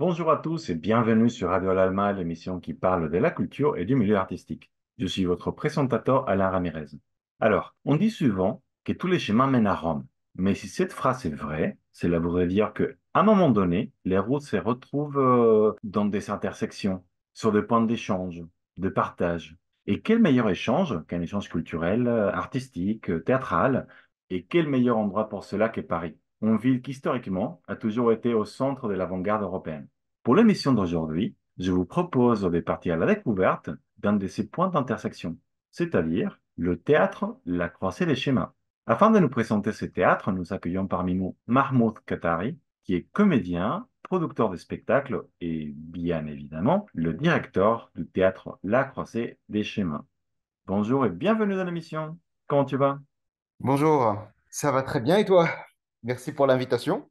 Bonjour à tous et bienvenue sur Radio Alalma, l'émission qui parle de la culture et du milieu artistique. Je suis votre présentateur Alain Ramirez. Alors, on dit souvent que tous les chemins mènent à Rome, mais si cette phrase est vraie, cela voudrait dire que, à un moment donné, les routes se retrouvent dans des intersections, sur des points d'échange, de partage. Et quel meilleur échange qu'un échange culturel, artistique, théâtral, et quel meilleur endroit pour cela que Paris? Une ville qui, historiquement, a toujours été au centre de l'avant-garde européenne. Pour l'émission d'aujourd'hui, je vous propose de partir à la découverte d'un de ces points d'intersection, c'est-à-dire le théâtre La Croisée des Chemins. Afin de nous présenter ce théâtre, nous accueillons parmi nous Mahmoud Katari, qui est comédien, producteur de spectacles et, bien évidemment, le directeur du théâtre La Croisée des Chemins. Bonjour et bienvenue dans l'émission. Comment tu vas? Bonjour, ça va très bien et toi? Merci pour l'invitation.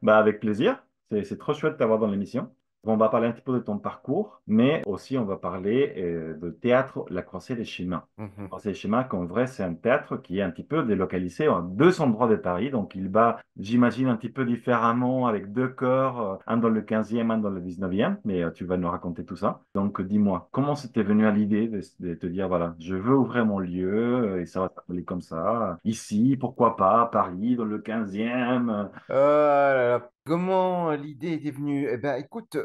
Bah, avec plaisir. C'est trop chouette de t'avoir dans l'émission. On va parler un petit peu de ton parcours, mais aussi on va parler de théâtre La Croisée des Chemins. La Mhm. Croisée des Chemins, qu'en vrai, c'est un théâtre qui est un petit peu délocalisé en deux endroits de Paris. Donc il va, j'imagine, un petit peu différemment avec deux corps, un dans le 15e, un dans le 19e, mais tu vas nous raconter tout ça. Donc dis-moi, comment c'était venu à l'idée de te dire, voilà, je veux ouvrir mon lieu et ça va s'appeler comme ça, ici, pourquoi pas, à Paris, dans le 15e. Comment l'idée était venue? Eh ben, écoute,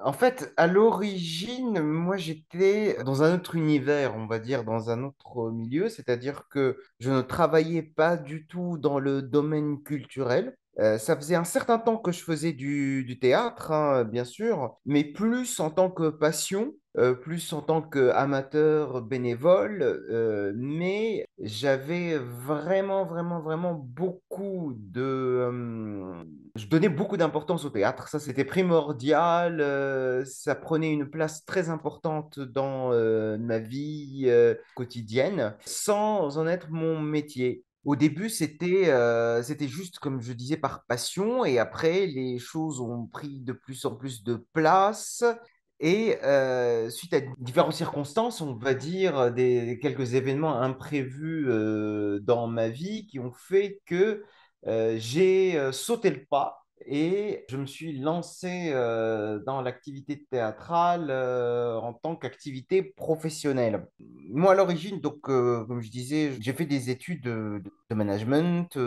en fait, à l'origine, moi, j'étais dans un autre univers, on va dire, dans un autre milieu, c'est-à-dire que je ne travaillais pas du tout dans le domaine culturel. Ça faisait un certain temps que je faisais du théâtre, hein, bien sûr, mais plus en tant que passion, plus en tant qu'amateur bénévole, mais j'avais vraiment, vraiment, vraiment beaucoup je donnais beaucoup d'importance au théâtre, ça c'était primordial, ça prenait une place très importante dans ma vie quotidienne, sans en être mon métier. Au début, c'était juste, comme je disais, par passion, et après, les choses ont pris de plus en plus de place. Et suite à différentes circonstances, on va dire quelques événements imprévus dans ma vie qui ont fait que j'ai sauté le pas et je me suis lancé dans l'activité théâtrale en tant qu'activité professionnelle. Moi, à l'origine, donc, comme je disais, j'ai fait des études de management.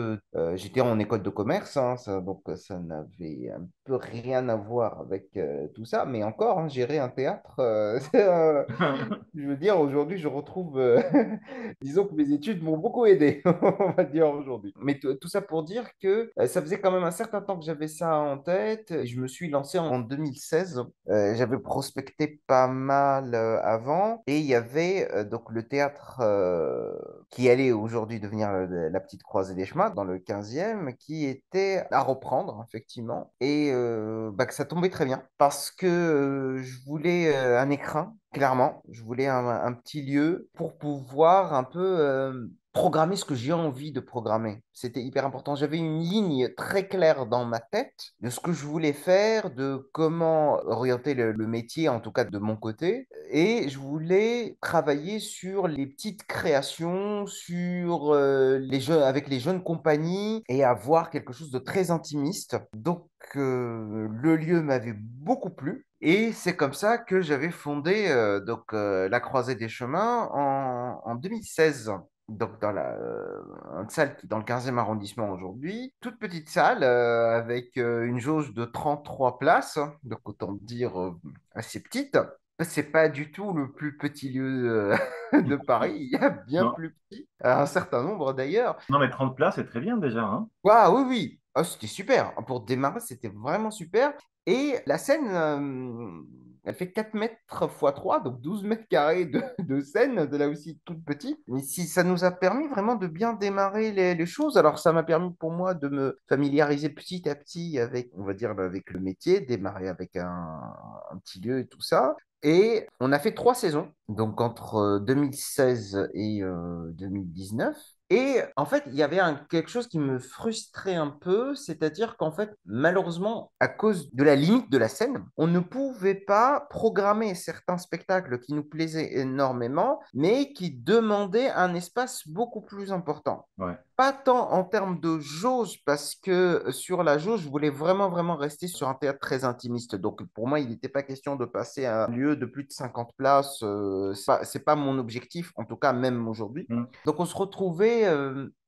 J'étais en école de commerce, hein, donc ça n'avait un peu rien à voir avec tout ça, mais encore, hein, gérer un théâtre, je veux dire, aujourd'hui, je retrouve, disons que mes études m'ont beaucoup aidé, on va dire aujourd'hui. Mais tout ça pour dire que ça faisait quand même un certain temps que j'avais ça en tête. Je me suis lancé en 2016. J'avais prospecté pas mal avant. Et il y avait donc le théâtre qui allait aujourd'hui devenir la petite croisée des chemins dans le 15e, qui était à reprendre, effectivement. Et bah, que ça tombait très bien parce que je voulais un écrin. Clairement, je voulais un petit lieu pour pouvoir un peu programmer ce que j'ai envie de programmer. C'était hyper important. J'avais une ligne très claire dans ma tête de ce que je voulais faire, de comment orienter le métier, en tout cas de mon côté. Et je voulais travailler sur les petites créations, sur les jeux, avec les jeunes compagnies et avoir quelque chose de très intimiste. Donc, le lieu m'avait beaucoup plu. Et c'est comme ça que j'avais fondé la Croisée des Chemins en 2016. Donc une salle qui est dans le 15e arrondissement aujourd'hui, toute petite salle avec une jauge de 33 places, donc autant dire assez petite. C'est pas du tout le plus petit lieu de Paris, il y a bien Non, plus petit, un certain nombre d'ailleurs. non, mais 30 places, c'est très bien déjà, hein. Ah oui, oui. Ah, c'était super. Pour démarrer, c'était vraiment super. Et la scène, elle fait 4 mètres fois 3, donc 12 mètres carrés de scène, de là aussi toute petite. Mais si ça nous a permis vraiment de bien démarrer les choses, alors ça m'a permis pour moi de me familiariser petit à petit avec, on va dire, avec le métier, démarrer avec un petit lieu et tout ça. Et on a fait 3 saisons, donc entre 2016 et 2019. Et en fait, il y avait quelque chose qui me frustrait un peu, c'est-à-dire qu'en fait, malheureusement, à cause de la limite de la scène, on ne pouvait pas programmer certains spectacles qui nous plaisaient énormément, mais qui demandaient un espace beaucoup plus important. Ouais. pas tant en termes de jauge, parce que sur la jauge, je voulais vraiment, vraiment rester sur un théâtre très intimiste. Donc, pour moi, il n'était pas question de passer à un lieu de plus de 50 places. C'est pas mon objectif, en tout cas, même aujourd'hui. Mm. Donc, on se retrouvait,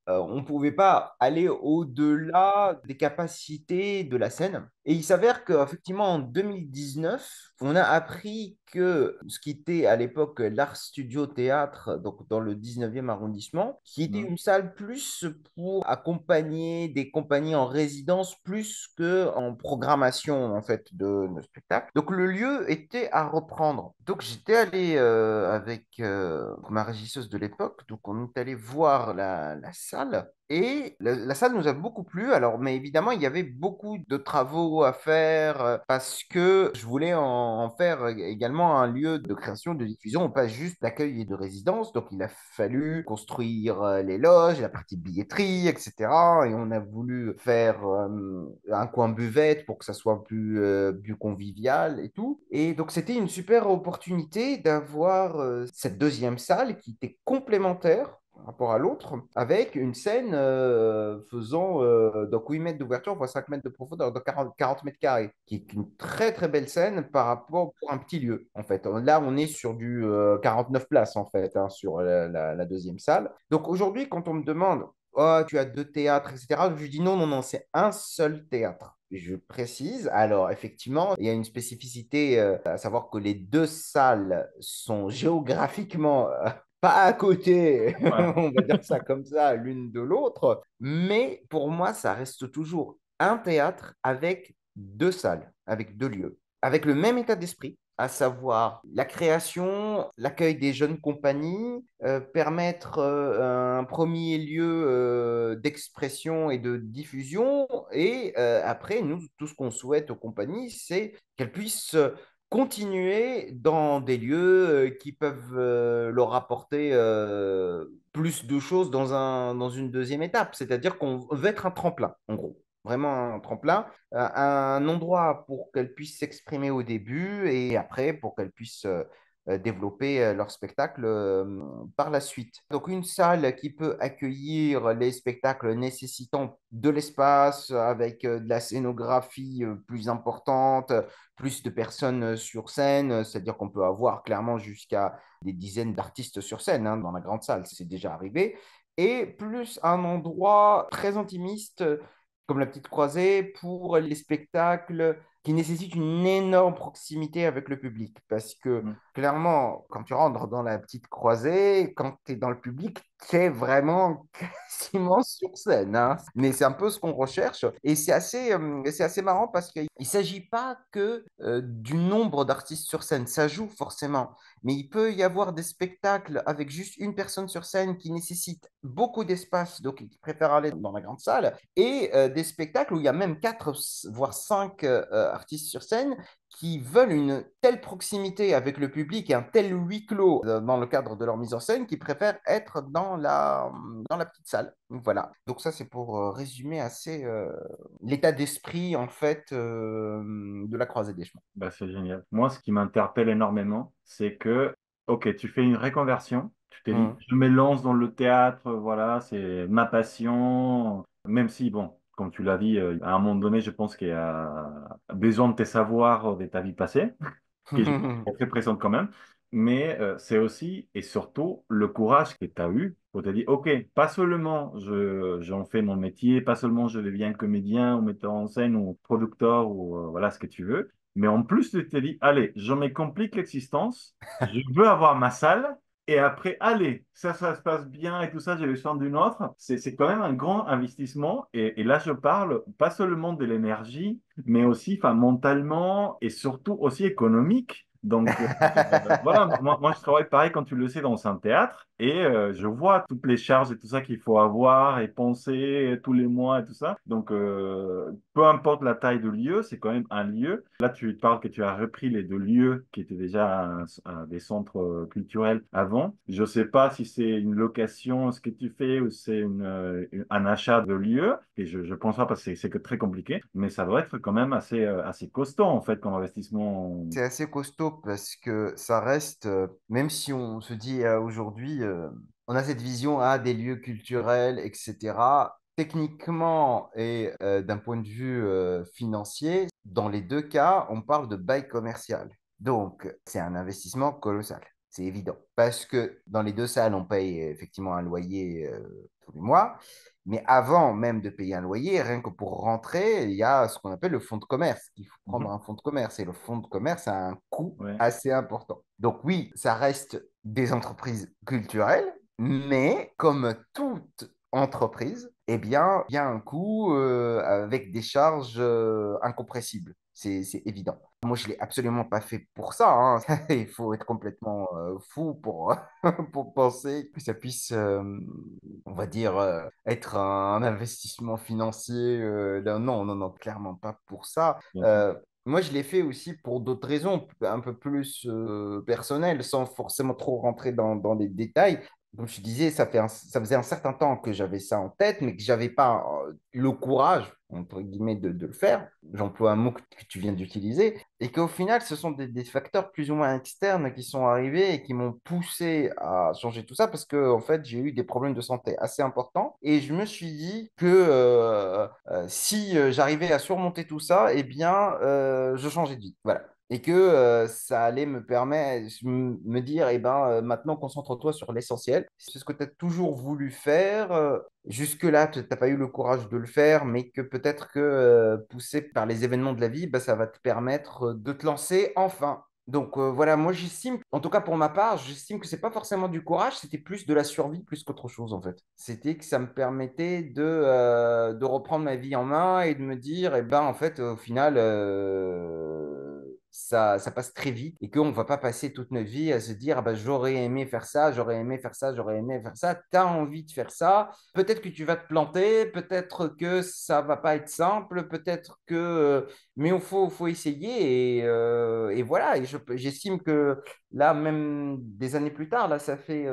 on ne pouvait pas aller au-delà des capacités de la scène. Et il s'avère qu'effectivement, en 2019, on a appris que ce qui était à l'époque l'Art Studio Théâtre, donc dans le 19e arrondissement, qui était Mm. une salle plus pour accompagner des compagnies en résidence plus que en programmation en fait de spectacle. Donc le lieu était à reprendre. Donc j'étais allé avec ma régisseuse de l'époque, donc on est allé voir la salle. Et la salle nous a beaucoup plu. Alors, mais évidemment, il y avait beaucoup de travaux à faire parce que je voulais en faire également un lieu de création, de diffusion, pas juste d'accueil et de résidence. Donc, il a fallu construire les loges, la partie billetterie, etc. Et on a voulu faire un coin buvette pour que ça soit plus convivial et tout. Et donc, c'était une super opportunité d'avoir cette deuxième salle qui était complémentaire par rapport à l'autre, avec une scène faisant donc 8 mètres d'ouverture fois 5 mètres de profondeur, donc 40 mètres carrés, qui est une très très belle scène par rapport pour un petit lieu. En fait, là, on est sur du 49 places en fait, hein, sur la deuxième salle. Donc aujourd'hui, quand on me demande, oh, tu as deux théâtres, etc., je dis non, non, non, c'est un seul théâtre. Je précise, alors effectivement, il y a une spécificité, à savoir que les deux salles sont géographiquement pas à côté, Ouais. on va dire ça comme ça, l'une de l'autre, mais pour moi, ça reste toujours un théâtre avec deux salles, avec deux lieux, avec le même état d'esprit, à savoir la création, l'accueil des jeunes compagnies, permettre un premier lieu d'expression et de diffusion, et après, nous, tout ce qu'on souhaite aux compagnies, c'est qu'elles puissent continuer dans des lieux qui peuvent leur apporter plus de choses dans une deuxième étape. C'est-à-dire qu'on veut être un tremplin, en gros. Vraiment un tremplin, un endroit pour qu'elles puissent s'exprimer au début et après pour qu'elles puissent développer leur spectacle par la suite. Donc une salle qui peut accueillir les spectacles nécessitant de l'espace avec de la scénographie plus importante, plus de personnes sur scène, c'est-à-dire qu'on peut avoir clairement jusqu'à des dizaines d'artistes sur scène hein, dans la grande salle, c'est déjà arrivé, et plus un endroit très intimiste comme la petite croisée pour les spectacles qui nécessitent une énorme proximité avec le public. Parce que Mm. clairement, quand tu rentres dans la petite croisée, quand tu es dans le public, tu es vraiment quasiment sur scène, hein. Mais c'est un peu ce qu'on recherche. Et c'est assez marrant parce qu'il ne s'agit pas que du nombre d'artistes sur scène. Ça joue forcément. Mais il peut y avoir des spectacles avec juste une personne sur scène qui nécessitent beaucoup d'espace, donc ils préfèrent aller dans la grande salle, et des spectacles où il y a même quatre, voire cinq artistes sur scène qui veulent une telle proximité avec le public et un tel huis clos dans le cadre de leur mise en scène qu'ils préfèrent être dans la petite salle. Donc, voilà. Donc ça, c'est pour résumer assez l'état d'esprit en fait de la Croisée des Chemins. Bah, c'est génial. Moi, ce qui m'interpelle énormément, c'est que, ok, tu fais une reconversion, tu te dis, Mmh. je me lance dans le théâtre, voilà, c'est ma passion, même si, bon, comme tu l'as dit, à un moment donné, je pense qu'il y a besoin de tes savoirs de ta vie passée, qui est très présente quand même, mais c'est aussi et surtout le courage que tu as eu pour te dire, ok, pas seulement j'en fais mon métier, pas seulement je deviens comédien ou metteur en scène ou producteur ou voilà ce que tu veux, mais en plus tu te dis, allez, je me complique l'existence, je veux avoir ma salle. Et après, allez, ça se passe bien et tout ça, j'ai besoin d'une autre. C'est quand même un grand investissement. Et là, je parle pas seulement de l'énergie, mais aussi enfin, mentalement et surtout aussi économique. Donc voilà, moi je travaille pareil quand tu le sais dans un théâtre et je vois toutes les charges et tout ça qu'il faut avoir et penser tous les mois et tout ça. Donc peu importe la taille de lieu, c'est quand même un lieu. Là tu parles que tu as repris les deux lieux qui étaient déjà des centres culturels avant. Je sais pas si c'est une location ce que tu fais ou c'est un achat de lieu et je pense pas parce que c'est que très compliqué, mais ça doit être quand même assez costaud en fait comme investissement. C'est assez costaud parce que ça reste, même si on se dit aujourd'hui, on a cette vision des lieux culturels, etc. Techniquement et d'un point de vue financier, dans les deux cas, on parle de bail commercial. Donc, c'est un investissement colossal, c'est évident. Parce que dans les deux salles, on paye effectivement un loyer tous les mois. Mais avant même de payer un loyer, rien que pour rentrer, il y a ce qu'on appelle le fonds de commerce. Il faut prendre Mhm. un fonds de commerce. Et le fonds de commerce a un coût Ouais. assez important. Donc oui, ça reste des entreprises culturelles, mais comme toute entreprise, eh bien, il y a un coût avec des charges incompressibles. C'est évident. Moi, je ne l'ai absolument pas fait pour ça, hein. Il faut être complètement fou pour, pour penser que ça puisse, on va dire, être un investissement financier. Non, non, non, clairement pas pour ça. Bien sûr. Moi, je l'ai fait aussi pour d'autres raisons, un peu plus personnelles, sans forcément trop rentrer dans les détails. Comme je te disais, ça faisait un certain temps que j'avais ça en tête, mais que j'avais pas le courage, entre guillemets, de le faire. J'emploie un mot que tu viens d'utiliser. Et qu'au final, ce sont des facteurs plus ou moins externes qui sont arrivés et qui m'ont poussé à changer tout ça parce que, en fait, j'ai eu des problèmes de santé assez importants. Et je me suis dit que si j'arrivais à surmonter tout ça, eh bien, je changeais de vie. Voilà. Et que ça allait me permettre, me dire, eh ben, maintenant, concentre-toi sur l'essentiel. C'est ce que tu as toujours voulu faire. Jusque-là, tu n'as pas eu le courage de le faire, mais que peut-être que poussé par les événements de la vie, bah, ça va te permettre de te lancer enfin. Donc voilà, moi j'estime, en tout cas pour ma part, j'estime que c'est pas forcément du courage, c'était plus de la survie plus qu'autre chose en fait. C'était que ça me permettait de reprendre ma vie en main et de me dire, eh ben en fait, au final, ça passe très vite et qu'on ne va pas passer toute notre vie à se dire, ah ben, j'aurais aimé faire ça, j'aurais aimé faire ça, j'aurais aimé faire ça. Tu as envie de faire ça. Peut-être que tu vas te planter, peut-être que ça va pas être simple, peut-être que mais faut essayer et voilà. Et j'estime que là, même des années plus tard, là, ça fait,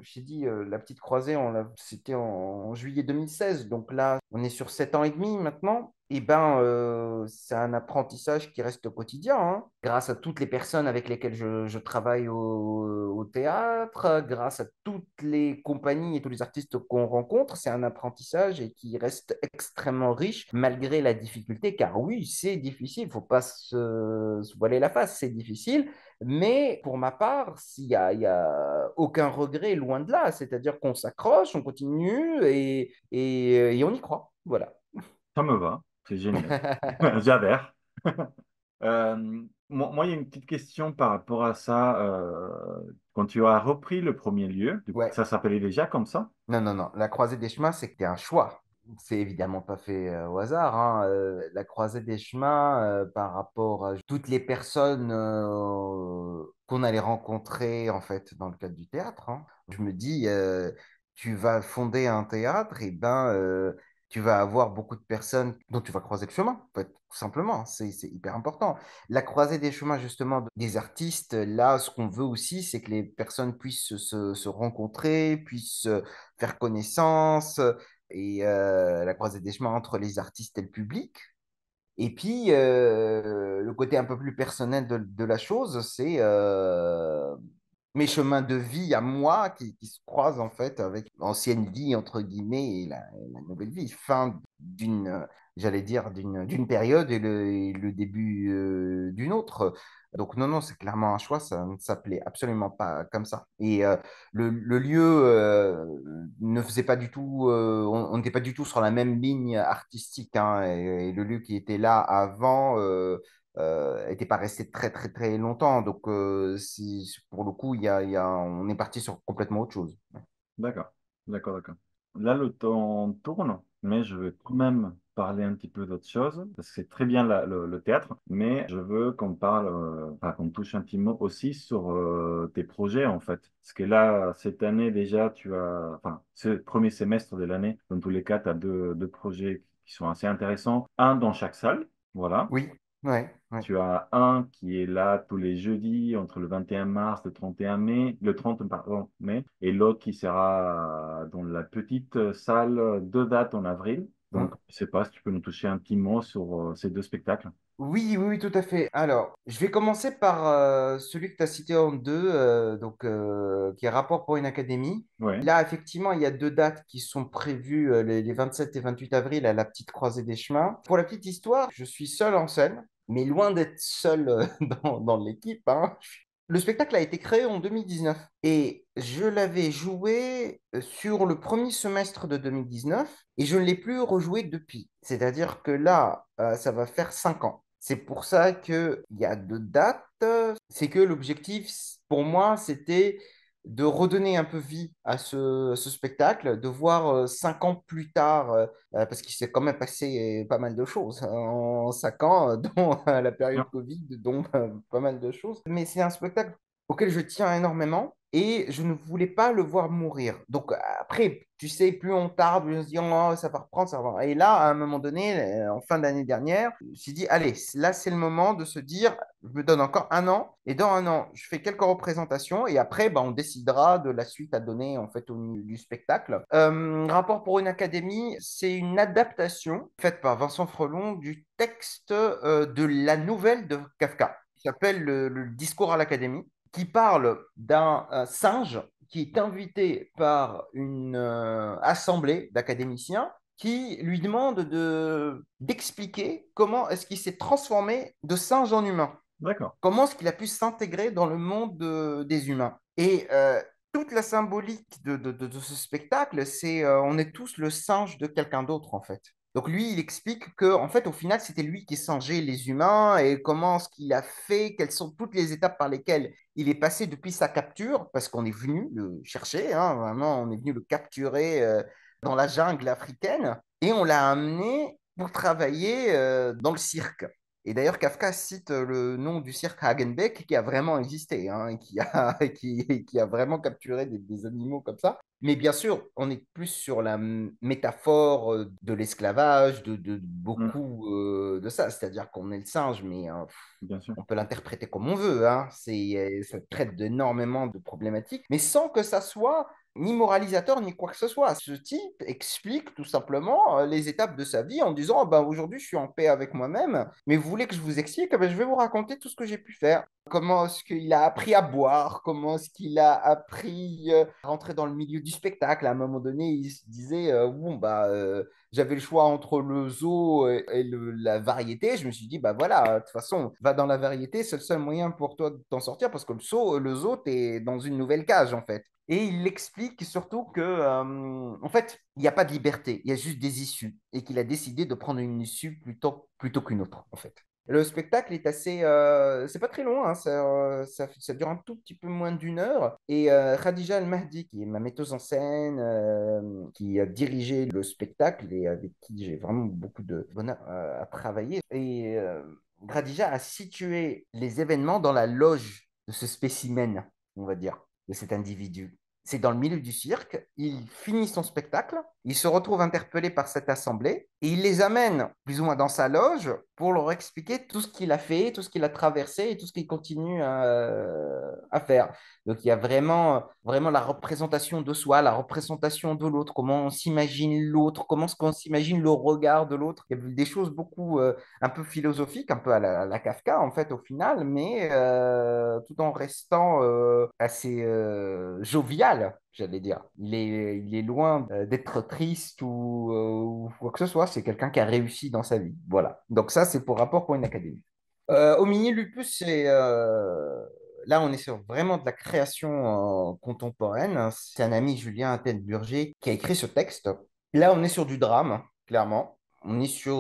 j'ai dit, la petite croisée, c'était en juillet 2016. Donc là, on est sur 7 ans et demi maintenant. Et ben, c'est un apprentissage qui reste au quotidien, hein. Grâce à toutes les personnes avec lesquelles je travaille au théâtre, grâce à toutes les compagnies et tous les artistes qu'on rencontre, c'est un apprentissage et qui reste extrêmement riche malgré la difficulté, car oui, c'est difficile, il ne faut pas se voiler la face, c'est difficile, mais pour ma part, il y a aucun regret, loin de là, c'est-à-dire qu'on s'accroche, on continue et on y croit, voilà. Ça me va, c'est génial. J'adhère. Moi, il y a une petite question par rapport à ça. Quand tu as repris le premier lieu, du coup, Ouais. ça s'appelait déjà comme ça? Non, non, non. La croisée des chemins, c'était un choix. C'est évidemment pas fait au hasard, hein. La croisée des chemins, par rapport à toutes les personnes qu'on allait rencontrer en fait dans le cadre du théâtre, hein. Je me dis, tu vas fonder un théâtre, et ben, tu vas avoir beaucoup de personnes dont tu vas croiser le chemin, en fait, tout simplement. C'est hyper important. La croisée des chemins, justement, des artistes, là, ce qu'on veut aussi, c'est que les personnes puissent se rencontrer, puissent faire connaissance et la croisée des chemins entre les artistes et le public. Et puis, le côté un peu plus personnel de la chose, c'est mes chemins de vie à moi qui se croisent en fait avec l'ancienne vie, entre guillemets, et la nouvelle vie. Fin d'une, j'allais dire, d'une période et le début d'une autre. Donc non, non, c'est clairement un choix, ça ne s'appelait absolument pas comme ça. Et le lieu ne faisait pas du tout, on n'était pas du tout sur la même ligne artistique, hein, et le lieu qui était là avant n'était pas resté très très très longtemps. Donc pour le coup, on est parti sur complètement autre chose. D'accord, d'accord. Là, le temps tourne, mais je veux quand même parler un petit peu d'autre chose, parce que c'est très bien le théâtre, mais je veux qu'on parle, enfin, qu'on touche un petit mot aussi sur tes projets, en fait. Parce que là, cette année, déjà, enfin, ce premier semestre de l'année, dans tous les cas, tu as deux projets qui sont assez intéressants. Un dans chaque salle, voilà. Oui, ouais, ouais. Tu as un qui est là tous les jeudis entre le 21 mars, le 31 mai, le 30 pardon, mai, et l'autre qui sera dans la petite salle, deux dates en avril. Donc, je ne sais pas si tu peux nous toucher un petit mot sur ces deux spectacles. Oui, oui, oui, tout à fait. Alors, je vais commencer par celui que tu as cité en deux, qui est Rapport pour une académie. Ouais, Là, effectivement, il y a deux dates qui sont prévues, les 27 et 28 avril, à la Petite Croisée des Chemins. Pour la petite histoire, je suis seul en scène, mais loin d'être seul dans l'équipe, hein. Le spectacle a été créé en 2019 et je l'avais joué sur le premier semestre de 2019 et je ne l'ai plus rejoué depuis. C'est-à-dire que là, ça va faire 5 ans. C'est pour ça qu'il y a deux dates. C'est que l'objectif, pour moi, c'était de redonner un peu vie à ce spectacle, de voir 5 ans plus tard, parce qu'il s'est quand même passé pas mal de choses en 5 ans, dont la bien période sûr. Covid, dont pas mal de choses. Mais c'est un spectacle auquel je tiens énormément et je ne voulais pas le voir mourir. Donc après, tu sais, plus on tarde, plus on se dit, oh, ça va reprendre, ça va reprendre. Et là, à un moment donné, en fin d'année dernière, je me suis dit, allez, là, c'est le moment de se dire, je me donne encore un an, et dans un an, je fais quelques représentations, et après, bah, on décidera de la suite à donner, en fait, du spectacle. Rapport pour une académie, c'est une adaptation faite par Vincent Frelon du texte de la nouvelle de Kafka, qui s'appelle le Discours à l'académie, qui parle d'un singe qui est invité par une assemblée d'académiciens qui lui demande d'expliquer comment est-ce qu'il s'est transformé de singe en humain. D'accord. Comment est-ce qu'il a pu s'intégrer dans le monde des humains. Et toute la symbolique de ce spectacle, c'est on est tous le singe de quelqu'un d'autre, en fait. Donc lui, il explique que, en fait, au final, c'était lui qui singeait les humains et comment ce qu'il a fait, quelles sont toutes les étapes par lesquelles il est passé depuis sa capture, parce qu'on est venu le chercher, hein, vraiment, on est venu le capturer dans la jungle africaine et on l'a amené pour travailler dans le cirque. Et d'ailleurs, Kafka cite le nom du cirque Hagenbeck qui a vraiment existé, hein, et qui a vraiment capturé des animaux comme ça. Mais bien sûr, on est plus sur la métaphore de l'esclavage, de Mm, beaucoup de ça. C'est-à-dire qu'on est le singe, mais bien sûr. on peut l'interpréter comme on veut, hein. Ça traite d'énormément de problématiques, mais sans que ça soit ni moralisateur ni quoi que ce soit. Ce type explique tout simplement les étapes de sa vie en disant oh, ben, aujourd'hui je suis en paix avec moi-même, mais vous voulez que je vous explique? Eh ben, je vais vous raconter tout ce que j'ai pu faire. Comment est-ce qu'il a appris à boire? Comment est-ce qu'il a appris à rentrer dans le milieu du spectacle? À un moment donné, il se disait bon, bah. J'avais le choix entre le zoo et la variété. Je me suis dit, bah voilà, de toute façon, va dans la variété, c'est le seul moyen pour toi de t'en sortir parce que le zoo, t'es dans une nouvelle cage, en fait. Et il explique surtout que, en fait, il n'y a pas de liberté, il y a juste des issues et qu'il a décidé de prendre une issue plutôt qu'une autre, en fait. Le spectacle est assez. C'est pas très long, hein, ça dure un tout petit peu moins d'1 heure. Et Khadija Al-Mahdi, qui est ma metteuse en scène, qui a dirigé le spectacle et avec qui j'ai vraiment beaucoup de bonheur à travailler. Et Khadija a situé les événements dans la loge de ce spécimen, on va dire, de cet individu. C'est dans le milieu du cirque, il finit son spectacle, il se retrouve interpellé par cette assemblée et il les amène plus ou moins dans sa loge pour leur expliquer tout ce qu'il a fait, tout ce qu'il a traversé et tout ce qu'il continue à faire. Donc il y a vraiment la représentation de soi, la représentation de l'autre, comment on s'imagine l'autre, comment on s'imagine le regard de l'autre. Il y a des choses beaucoup un peu philosophiques, un peu à la Kafka en fait au final, mais tout en restant assez jovial, j'allais dire. Il est loin d'être triste ou quoi que ce soit. C'est quelqu'un qui a réussi dans sa vie. Voilà. Donc ça, c'est pour rapport pour une académie. Au mini lupus, là, on est sur vraiment de la création contemporaine. C'est un ami, Julien Attenburger, qui a écrit ce texte. Là, on est sur du drame, clairement. On est sur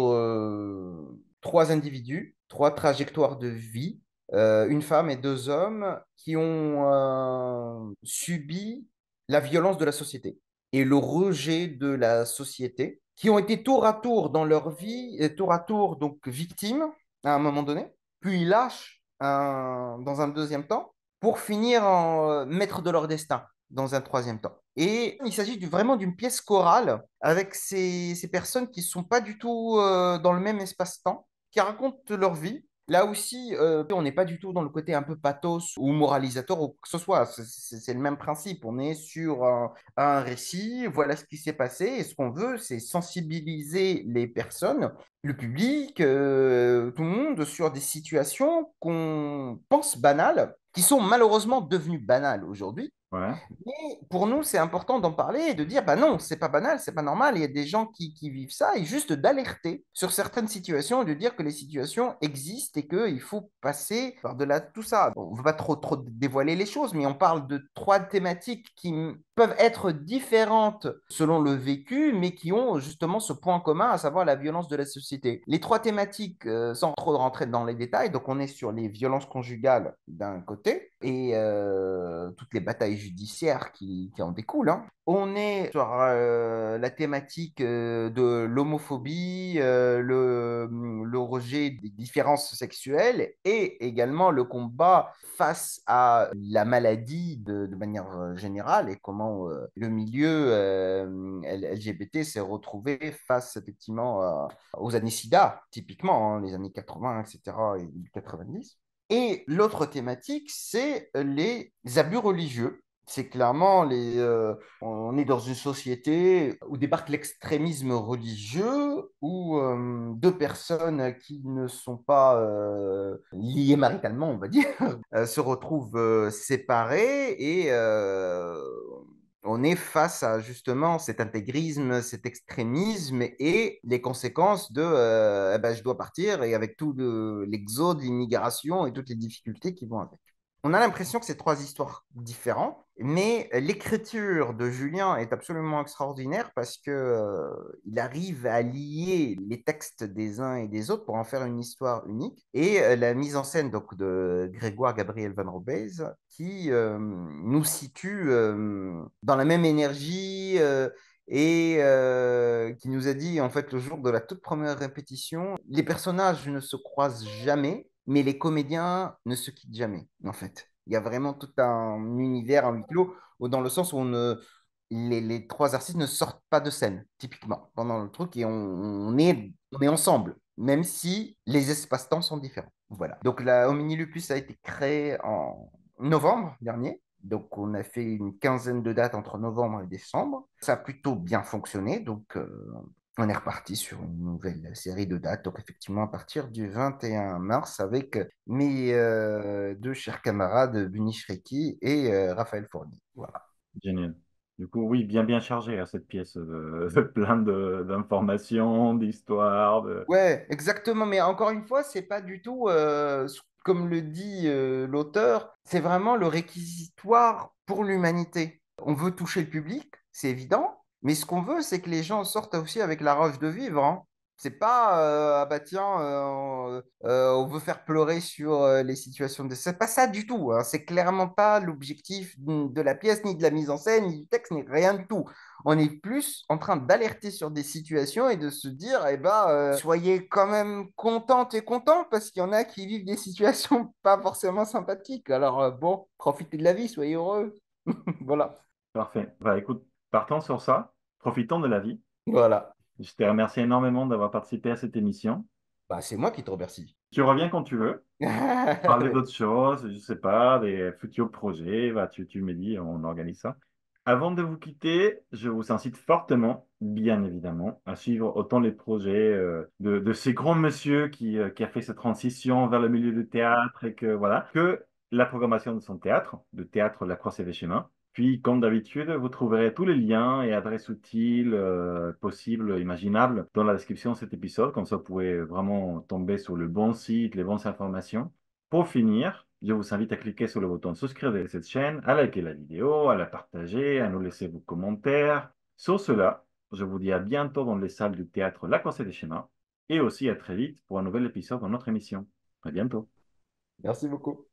trois individus, trois trajectoires de vie, une femme et deux hommes qui ont subi la violence de la société et le rejet de la société, qui ont été tour à tour dans leur vie, et tour à tour donc victimes à un moment donné, puis ils lâchent dans un deuxième temps pour finir en maître de leur destin dans un troisième temps. Et il s'agit vraiment d'une pièce chorale avec ces personnes qui ne sont pas du tout dans le même espace-temps, qui racontent leur vie Là aussi, on n'est pas du tout dans le côté un peu pathos ou moralisateur ou quoi que ce soit. C'est le même principe. On est sur un récit, voilà ce qui s'est passé. Et ce qu'on veut, c'est sensibiliser les personnes, le public, tout le monde sur des situations qu'on pense banales, qui sont malheureusement devenues banales aujourd'hui. Ouais, Mais pour nous, c'est important d'en parler et de dire, bah non, c'est pas banal, c'est pas normal. Il y a des gens qui vivent ça et juste d'alerter sur certaines situations et de dire que les situations existent et qu'il faut passer par-delà tout ça. Bon, on ne veut pas trop dévoiler les choses, mais on parle de trois thématiques qui peuvent être différentes selon le vécu, mais qui ont justement ce point commun, à savoir la violence de la société. Les trois thématiques, sans trop rentrer dans les détails, donc on est sur les violences conjugales d'un côté et toutes les batailles judiciaires qui en découlent, hein. On est sur la thématique de l'homophobie, le rejet des différences sexuelles et également le combat face à la maladie de manière générale et comment le milieu LGBT s'est retrouvé face effectivement aux années SIDA, typiquement, hein, les années 80, etc. et 90. Et l'autre thématique, c'est les abus religieux. C'est clairement on est dans une société où débarque l'extrémisme religieux, où deux personnes qui ne sont pas liées maritalement, on va dire, se retrouvent séparées et on est face à justement cet intégrisme, cet extrémisme et les conséquences de eh ben, je dois partir et avec tout l'exode, l'immigration et toutes les difficultés qui vont avec. On a l'impression que c'est trois histoires différentes, mais l'écriture de Julien est absolument extraordinaire parce que il arrive à lier les textes des uns et des autres pour en faire une histoire unique. Et la mise en scène donc de Grégoire Gabriel Van Robez qui nous situe dans la même énergie. Et qui nous a dit, en fait, le jour de la toute première répétition, les personnages ne se croisent jamais, mais les comédiens ne se quittent jamais, en fait. Il y a vraiment tout un univers, un huis clos, dans le sens où les trois artistes ne sortent pas de scène, typiquement, pendant le truc, et on est ensemble, même si les espaces-temps sont différents. Voilà. Donc, la Omni Lupus a été créée en novembre dernier. Donc, on a fait une quinzaine de dates entre novembre et décembre. Ça a plutôt bien fonctionné. Donc, on est reparti sur une nouvelle série de dates. Donc, effectivement, à partir du 21 mars, avec mes deux chers camarades, Buni Shreki et Raphaël Fournier. Voilà. génial. Du coup, oui, bien chargé à cette pièce, plein d'informations, d'histoires. Ouais, exactement. Mais encore une fois, c'est pas du tout, comme le dit l'auteur, c'est vraiment le réquisitoire pour l'humanité. On veut toucher le public, c'est évident, mais ce qu'on veut, c'est que les gens sortent aussi avec la rage de vivre, hein. C'est pas, ah bah tiens, on veut faire pleurer sur les situations de... C'est pas ça du tout, hein. C'est clairement pas l'objectif de la pièce, ni de la mise en scène, ni du texte, ni rien du tout. On est plus en train d'alerter sur des situations et de se dire, eh ben, soyez quand même contentes et contents parce qu'il y en a qui vivent des situations pas forcément sympathiques. Alors, bon, profitez de la vie, soyez heureux. Voilà. Parfait. Bah, écoute, partons sur ça. Profitons de la vie. Voilà. Je te remercie énormément d'avoir participé à cette émission. Bah, c'est moi qui te remercie. Tu reviens quand tu veux. Parler d'autres choses, je sais pas, des futurs projets. Bah, tu me dis, on organise ça. Avant de vous quitter, je vous incite fortement, bien évidemment, à suivre autant les projets de ces grands monsieur qui a fait cette transition vers le milieu du théâtre et que voilà, que la programmation de son théâtre, de théâtre La Croix et les Chemins. Puis, comme d'habitude, vous trouverez tous les liens et adresses utiles possibles, imaginables dans la description de cet épisode. Comme ça, vous pouvez vraiment tomber sur le bon site, les bonnes informations. Pour finir, je vous invite à cliquer sur le bouton souscrire de cette chaîne, à liker la vidéo, à la partager, à nous laisser vos commentaires. Sur cela, je vous dis à bientôt dans les salles du théâtre La Corsée des Schémas et aussi à très vite pour un nouvel épisode dans notre émission. À bientôt. Merci beaucoup.